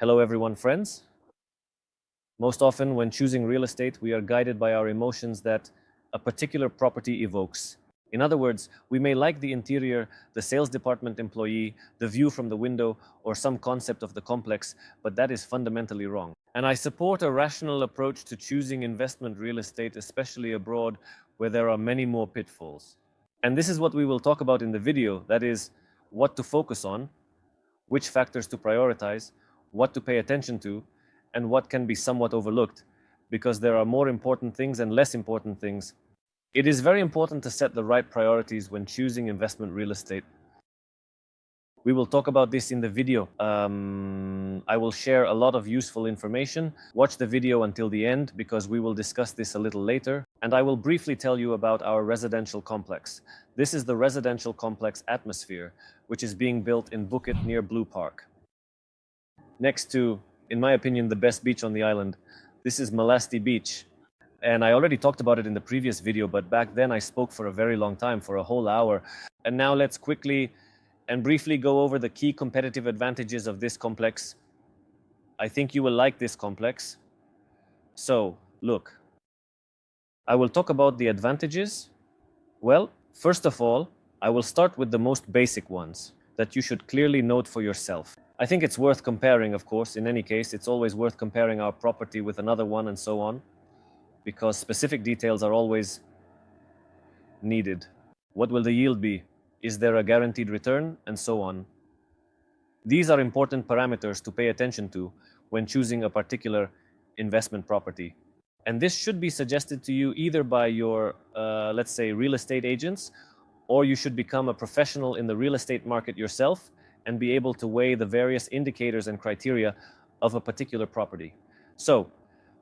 Hello everyone, friends. Most often when choosing real estate, we are guided by our emotions that a particular property evokes. In other words, we may like the interior, the sales department employee, the view from the window, or some concept of the complex, but that is fundamentally wrong. And I support a rational approach to choosing investment real estate, especially abroad, where there are many more pitfalls. And this is what we will talk about in the video, that is, what to focus on, which factors to prioritize, what to pay attention to, and what can be somewhat overlooked, because there are more important things and less important things. It is very important to set the right priorities when choosing investment real estate. We will talk about this in the video. I will share a lot of useful information. Watch the video until the end because we will discuss this a little later. And I will briefly tell you about our residential complex. This is the residential complex Atmosphere, which is being built in Phuket near Blue Park. Next to, in my opinion, the best beach on the island. This is Malasti Beach. And I already talked about it in the previous video, but back then I spoke for a very long time, for a whole hour. And now let's quickly and briefly go over the key competitive advantages of this complex. I think you will like this complex. So, look. I will talk about the advantages. Well, first of all, I will start with the most basic ones that you should clearly note for yourself. I think it's worth comparing, of course. In any case, it's always worth comparing our property with another one and so on, because specific details are always needed. What will the yield be? Is there a guaranteed return? And so on. These are important parameters to pay attention to when choosing a particular investment property. And this should be suggested to you either by your, let's say, real estate agents, or you should become a professional in the real estate market yourself and be able to weigh the various indicators and criteria of a particular property. So,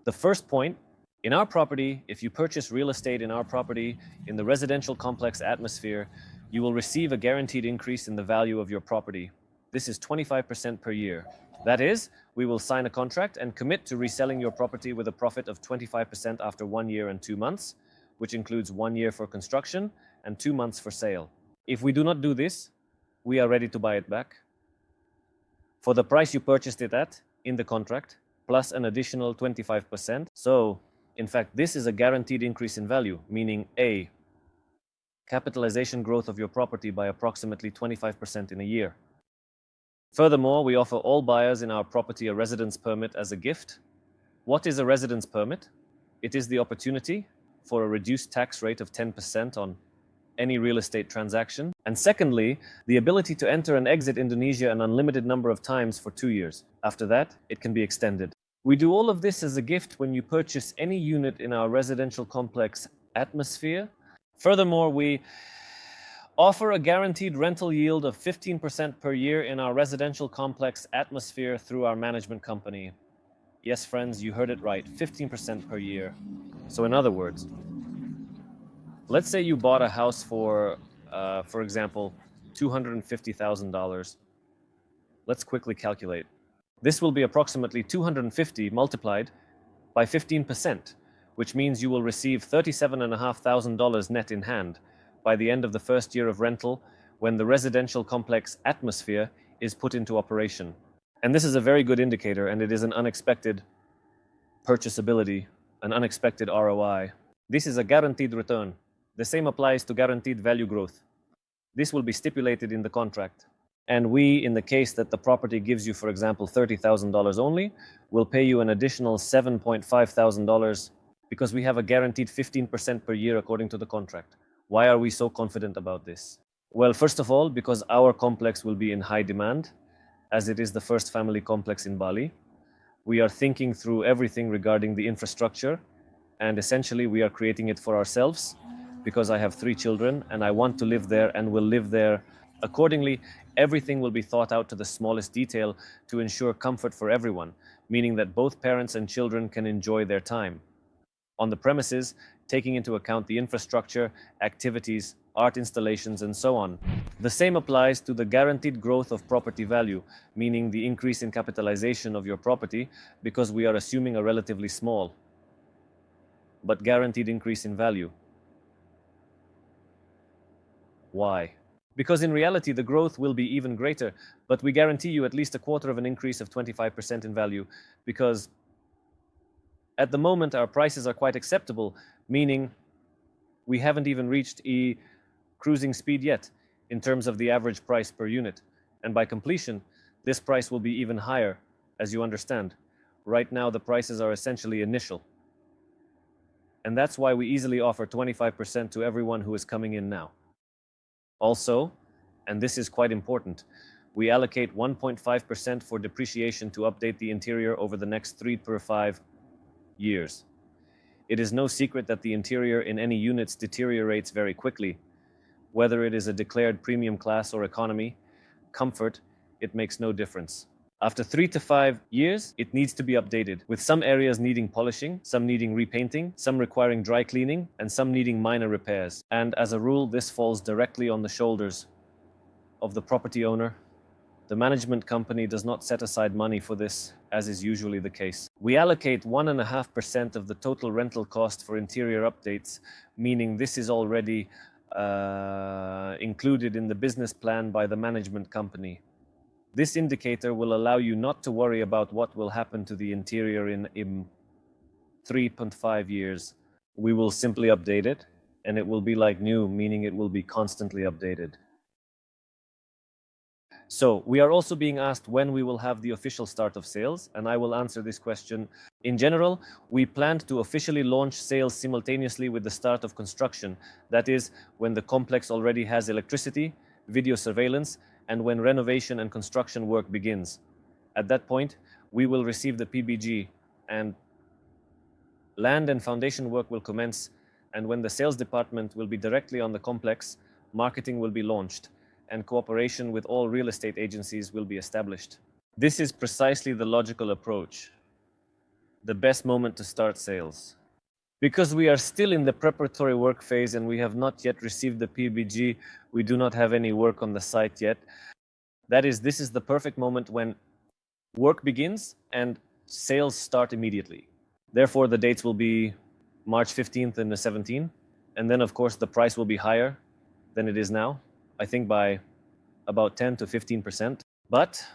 the first point, in our property, if you purchase real estate in our property, in the residential complex Atmosphere, you will receive a guaranteed increase in the value of your property. This is 25% per year. That is, we will sign a contract and commit to reselling your property with a profit of 25% after 1 year and 2 months, which includes 1 year for construction and 2 months for sale. If we do not do this, we are ready to buy it back for the price you purchased it at in the contract, plus an additional 25%. So, in fact, this is a guaranteed increase in value, meaning A, capitalization growth of your property by approximately 25% in a year. Furthermore, we offer all buyers in our property a residence permit as a gift. What is a residence permit? It is the opportunity for a reduced tax rate of 10% on any real estate transaction. And secondly, the ability to enter and exit Indonesia an unlimited number of times for 2 years. After that, it can be extended. We do all of this as a gift when you purchase any unit in our residential complex Atmosphere. Furthermore, we offer a guaranteed rental yield of 15% per year in our residential complex Atmosphere through our management company. Yes, friends, you heard it right, 15% per year. So in other words, let's say you bought a house for example, $250,000. Let's quickly calculate. This will be approximately 250 multiplied by 15%, which means you will receive $37,500 net in hand by the end of the first year of rental when the residential complex Atmosphere is put into operation. And this is a very good indicator, and it is an unexpected purchasability, an unexpected ROI. This is a guaranteed return. The same applies to guaranteed value growth. This will be stipulated in the contract. And we, in the case that the property gives you, for example, $30,000 only, will pay you an additional $7,500 because we have a guaranteed 15% per year according to the contract. Why are we so confident about this? Well, first of all, because our complex will be in high demand, as it is the first family complex in Bali. We are thinking through everything regarding the infrastructure, and essentially we are creating it for ourselves because I have 3 children and I want to live there and will live there. Accordingly, everything will be thought out to the smallest detail to ensure comfort for everyone, meaning that both parents and children can enjoy their time on the premises, taking into account the infrastructure, activities, art installations, and so on. The same applies to the guaranteed growth of property value, meaning the increase in capitalization of your property, because we are assuming a relatively small but guaranteed increase in value. Why? Because in reality, the growth will be even greater, but we guarantee you at least a quarter of an increase of 25% in value, because at the moment our prices are quite acceptable, meaning we haven't even reached cruising speed yet in terms of the average price per unit. And by completion, this price will be even higher, as you understand. Right now, the prices are essentially initial. And that's why we easily offer 25% to everyone who is coming in now. Also, and this is quite important, we allocate 1.5% for depreciation to update the interior over the next 3 per 5 years. It is no secret that the interior in any units deteriorates very quickly. Whether it is a declared premium class or economy, comfort, it makes no difference. After 3 to 5 years, it needs to be updated, with some areas needing polishing, some needing repainting, some requiring dry cleaning, and some needing minor repairs. And as a rule, this falls directly on the shoulders of the property owner. The management company does not set aside money for this, as is usually the case. We allocate 1.5% of the total rental cost for interior updates, meaning this is already included in the business plan by the management company. This indicator will allow you not to worry about what will happen to the interior in 3.5 years. We will simply update it, and it will be like new, meaning it will be constantly updated. So, we are also being asked when we will have the official start of sales, and I will answer this question. In general, we plan to officially launch sales simultaneously with the start of construction. That is, when the complex already has electricity, video surveillance, and when renovation and construction work begins. At that point, we will receive the PBG, and land and foundation work will commence, and when the sales department will be directly on the complex, marketing will be launched, and cooperation with all real estate agencies will be established. This is precisely the logical approach, the best moment to start sales. Because we are still in the preparatory work phase and we have not yet received the PBG, we do not have any work on the site yet. That is, this is the perfect moment when work begins and sales start immediately. Therefore, the dates will be March 15th and the 17th. And then, of course, the price will be higher than it is now, I think by about 10 to 15%. But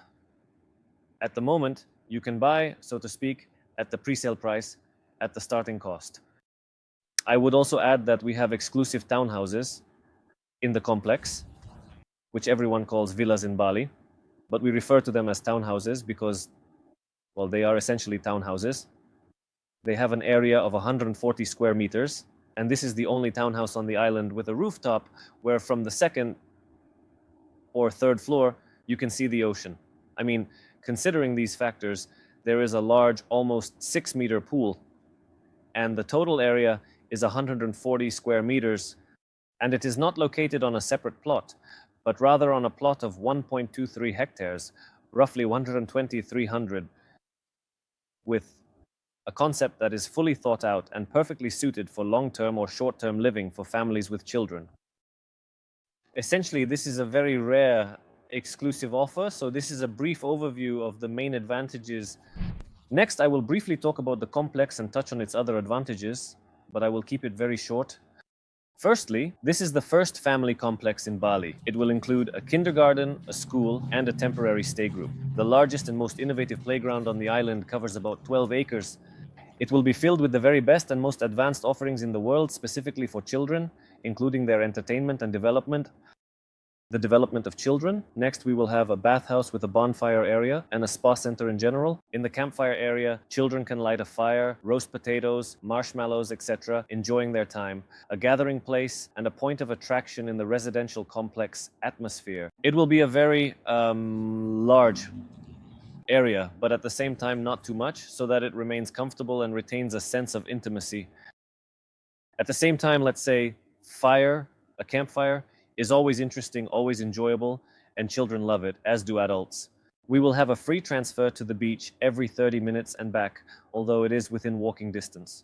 at the moment, you can buy, so to speak, at the pre-sale price, at the starting cost. I would also add that we have exclusive townhouses in the complex, which everyone calls villas in Bali, but we refer to them as townhouses because, well, they are essentially townhouses. They have an area of 140 square meters, and this is the only townhouse on the island with a rooftop where from the second or third floor, you can see the ocean. I mean, considering these factors, there is a large, almost 6-meter pool, and the total area is 140 square meters, and it is not located on a separate plot, but rather on a plot of 1.23 hectares, roughly 120-300, with a concept that is fully thought out and perfectly suited for long-term or short-term living for families with children. Essentially, this is a very rare exclusive offer, so this is a brief overview of the main advantages. Next, I will briefly talk about the complex and touch on its other advantages, but I will keep it very short. Firstly, this is the first family complex in Bali. It will include a kindergarten, a school, and a temporary stay group. The largest and most innovative playground on the island covers about 12 acres. It will be filled with the very best and most advanced offerings in the world, specifically for children, including their entertainment and development. The development of children. Next, we will have a bathhouse with a bonfire area and a spa center in general. In the campfire area, children can light a fire, roast potatoes, marshmallows, etc., enjoying their time. A gathering place and a point of attraction in the residential complex atmosphere. It will be a very large area, but at the same time not too much, so that it remains comfortable and retains a sense of intimacy. At the same time, let's say a campfire, is always interesting, always enjoyable, and children love it, as do adults. We will have a free transfer to the beach every 30 minutes and back, although it is within walking distance.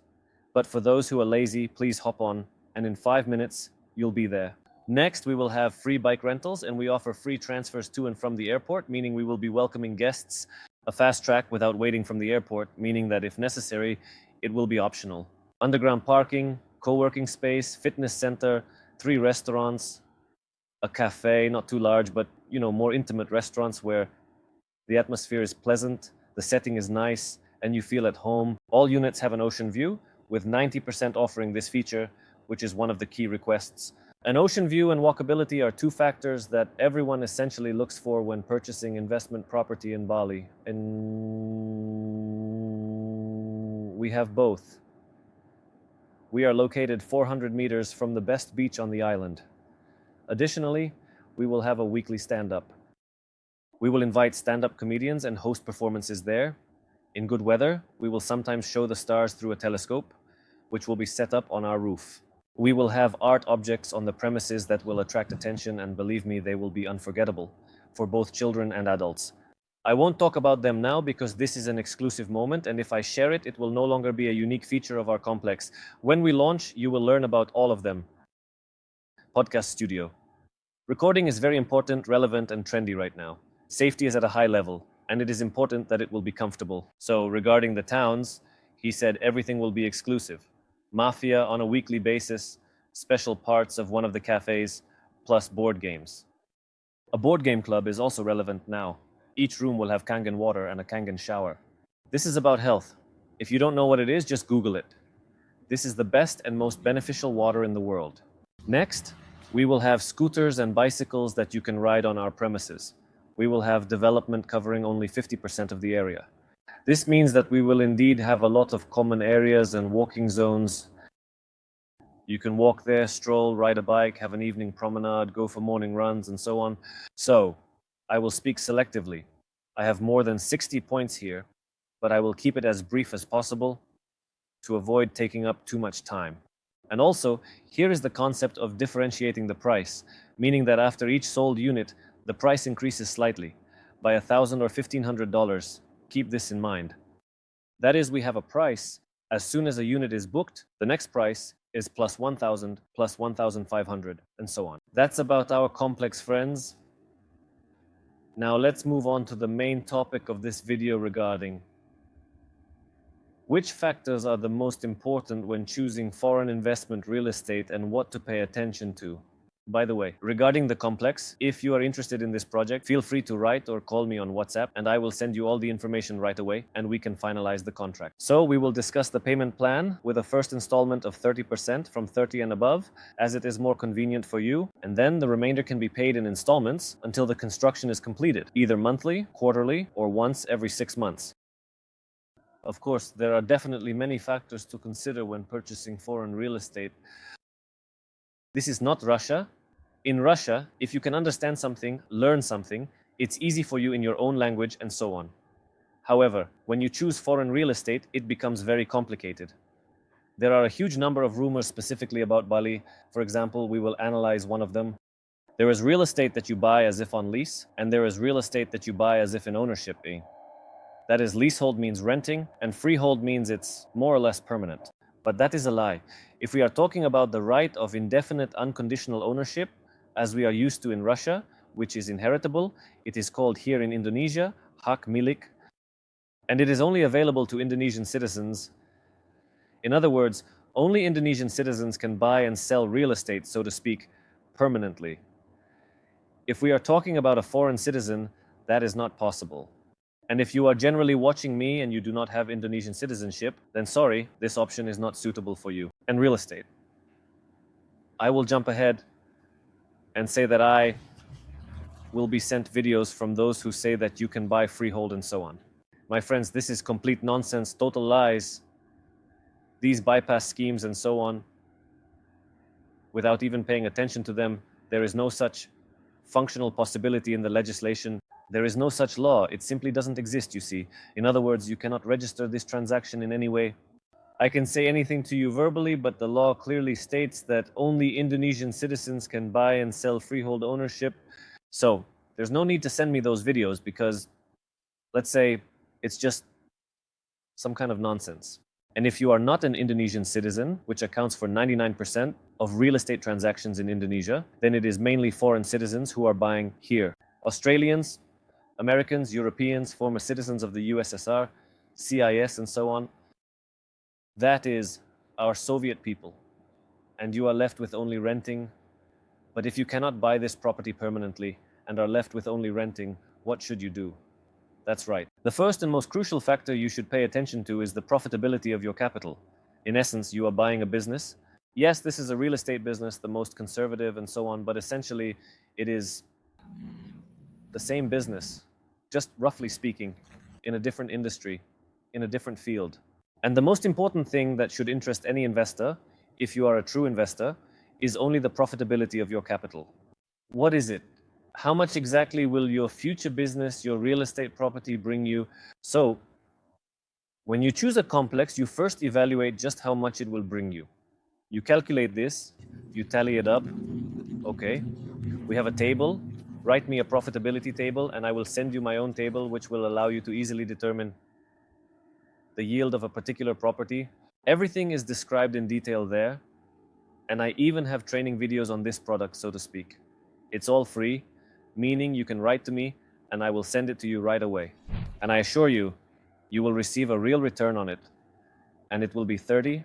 But for those who are lazy, please hop on, and in 5 minutes, you'll be there. Next, we will have free bike rentals, and we offer free transfers to and from the airport, meaning we will be welcoming guests, a fast track without waiting from the airport, meaning that if necessary, it will be optional. Underground parking, co-working space, fitness center, 3 restaurants, a cafe, not too large, but more intimate restaurants where the atmosphere is pleasant, the setting is nice, and you feel at home. All units have an ocean view, with 90% offering this feature, which is one of the key requests. An ocean view and walkability are two factors that everyone essentially looks for when purchasing investment property in Bali. And we have both. We are located 400 meters from the best beach on the island. Additionally, we will have a weekly stand-up. We will invite stand-up comedians and host performances there. In good weather, we will sometimes show the stars through a telescope, which will be set up on our roof. We will have art objects on the premises that will attract attention, and believe me, they will be unforgettable for both children and adults. I won't talk about them now because this is an exclusive moment, and if I share it, it will no longer be a unique feature of our complex. When we launch, you will learn about all of them. Podcast studio. Recording is very important, relevant, and trendy right now. Safety is at a high level, and it is important that it will be comfortable. So regarding the towns, he said everything will be exclusive. Mafia on a weekly basis, special parts of one of the cafes, plus board games. A board game club is also relevant now. Each room will have Kangen water and a Kangen shower. This is about health. If you don't know what it is, just Google it. This is the best and most beneficial water in the world. Next, we will have scooters and bicycles that you can ride on our premises. We will have development covering only 50% of the area. This means that we will indeed have a lot of common areas and walking zones. You can walk there, stroll, ride a bike, have an evening promenade, go for morning runs, and so on. So, I will speak selectively. I have more than 60 points here, but I will keep it as brief as possible to avoid taking up too much time. And also, here is the concept of differentiating the price, meaning that after each sold unit, the price increases slightly, by $1,000 or $1,500. Keep this in mind. That is, we have a price. As soon as a unit is booked, the next price is plus 1,000, plus 1,500, and so on. That's about our complex, friends. Now let's move on to the main topic of this video regarding which factors are the most important when choosing foreign investment real estate and what to pay attention to. By the way, regarding the complex, if you are interested in this project, feel free to write or call me on WhatsApp and I will send you all the information right away and we can finalize the contract. So we will discuss the payment plan with a first installment of 30% from 30 and above, as it is more convenient for you, and then the remainder can be paid in installments until the construction is completed, either monthly, quarterly, or once every 6 months. Of course, there are definitely many factors to consider when purchasing foreign real estate. This is not Russia. In Russia, if you can understand something, learn something, it's easy for you in your own language and so on. However, when you choose foreign real estate, it becomes very complicated. There are a huge number of rumors specifically about Bali. For example, we will analyze one of them. There is real estate that you buy as if on lease, and there is real estate that you buy as if in ownership. That is, leasehold means renting, and freehold means it's more or less permanent. But that is a lie. If we are talking about the right of indefinite unconditional ownership, as we are used to in Russia, which is inheritable, it is called here in Indonesia, hak milik, and it is only available to Indonesian citizens. In other words, only Indonesian citizens can buy and sell real estate, so to speak, permanently. If we are talking about a foreign citizen, that is not possible. And if you are generally watching me and you do not have Indonesian citizenship, then sorry, this option is not suitable for you. And real estate. I will jump ahead and say that I will be sent videos from those who say that you can buy freehold and so on. My friends, this is complete nonsense, total lies. These bypass schemes and so on, without even paying attention to them, there is no such functional possibility in the legislation. There is no such law. It simply doesn't exist, you see. In other words, you cannot register this transaction in any way. I can say anything to you verbally, but the law clearly states that only Indonesian citizens can buy and sell freehold ownership. So, there's no need to send me those videos because, let's say, it's just some kind of nonsense. And if you are not an Indonesian citizen, which accounts for 99% of real estate transactions in Indonesia, then it is mainly foreign citizens who are buying here. Australians, Americans, Europeans, former citizens of the USSR, CIS, and so on. That is our Soviet people. And you are left with only renting But if you cannot buy this property permanently and are left with only renting, what should you do? That's right. The first and most crucial factor you should pay attention to is the profitability of your capital. In essence, you are buying a business. Yes, this is a real estate business, the most conservative and so on, but essentially it is the same business, just roughly speaking, in a different industry, in a different field. And the most important thing that should interest any investor, if you are a true investor, is only the profitability of your capital. What is it? How much exactly will your future business, your real estate property bring you? So, when you choose a complex, you first evaluate just how much it will bring you. You calculate this, you tally it up. Okay, we have a table. Write me a profitability table, and I will send you my own table, which will allow you to easily determine the yield of a particular property. Everything is described in detail there, and I even have training videos on this product, so to speak. It's all free, meaning you can write to me and I will send it to you right away. And I assure you, you will receive a real return on it, and it will be 30,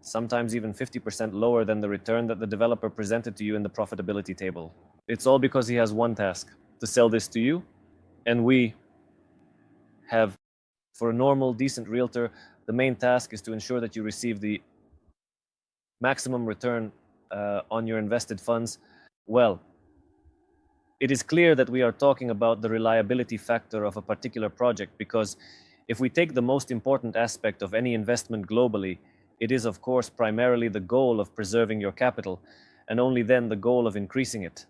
sometimes even 50% lower than the return that the developer presented to you in the profitability table. It's all because he has one task, to sell this to you, and we have, for a normal, decent realtor, the main task is to ensure that you receive the maximum return on your invested funds. Well, it is clear that we are talking about the reliability factor of a particular project, because if we take the most important aspect of any investment globally, it is of course primarily the goal of preserving your capital, and only then the goal of increasing it.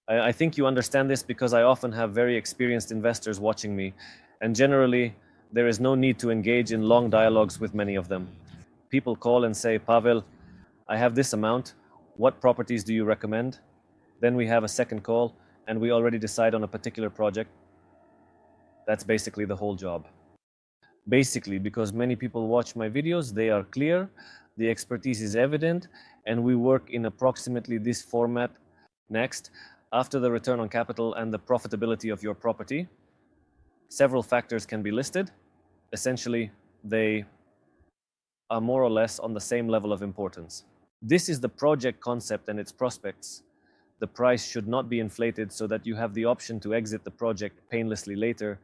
I think you understand this because I often have very experienced investors watching me, and generally there is no need to engage in long dialogues with many of them. People call and say, Pavel, I have this amount, what properties do you recommend? Then we have a second call and we already decide on a particular project. That's basically the whole job. Basically, because many people watch my videos, they are clear, the expertise is evident, and we work in approximately this format. Next, after the return on capital and the profitability of your property, several factors can be listed. Essentially, they are more or less on the same level of importance. This is the project concept and its prospects. The price should not be inflated so that you have the option to exit the project painlessly later,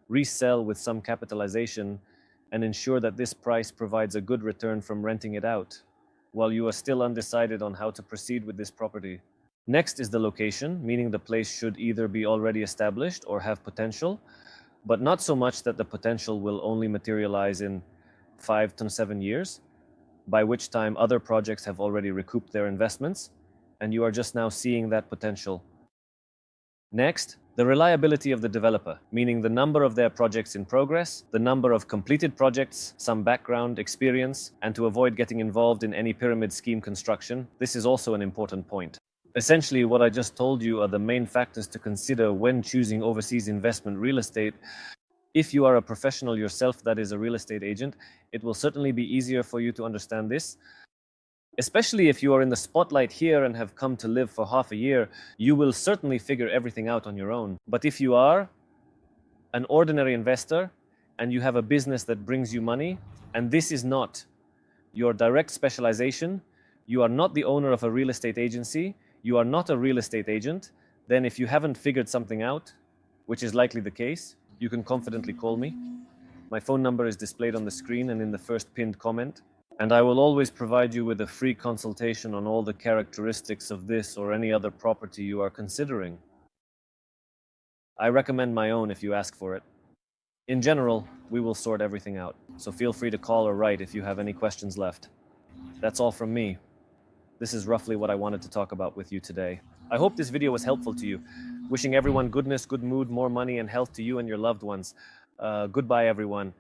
resell with some capitalization, and ensure that this price provides a good return from renting it out, while you are still undecided on how to proceed with this property. Next is the location, meaning the place should either be already established or have potential, but not so much that the potential will only materialize in 5 to 7 years, by which time other projects have already recouped their investments, and you are just now seeing that potential. Next, the reliability of the developer, meaning the number of their projects in progress, the number of completed projects, some background experience, and to avoid getting involved in any pyramid scheme construction. This is also an important point. Essentially, what I just told you are the main factors to consider when choosing overseas investment real estate. If you are a professional yourself that is a real estate agent, it will certainly be easier for you to understand this. Especially if you are in the spotlight here and have come to live for half a year, you will certainly figure everything out on your own. But if you are an ordinary investor and you have a business that brings you money, and this is not your direct specialization, you are not the owner of a real estate agency, you are not a real estate agent, then if you haven't figured something out, which is likely the case, you can confidently call me. My phone number is displayed on the screen and in the first pinned comment, and I will always provide you with a free consultation on all the characteristics of this or any other property you are considering. I recommend my own if you ask for it. In general, we will sort everything out, so feel free to call or write if you have any questions left. That's all from me. This is roughly what I wanted to talk about with you today. I hope this video was helpful to you. Wishing everyone goodness, good mood, more money, and health to you and your loved ones. Goodbye, everyone.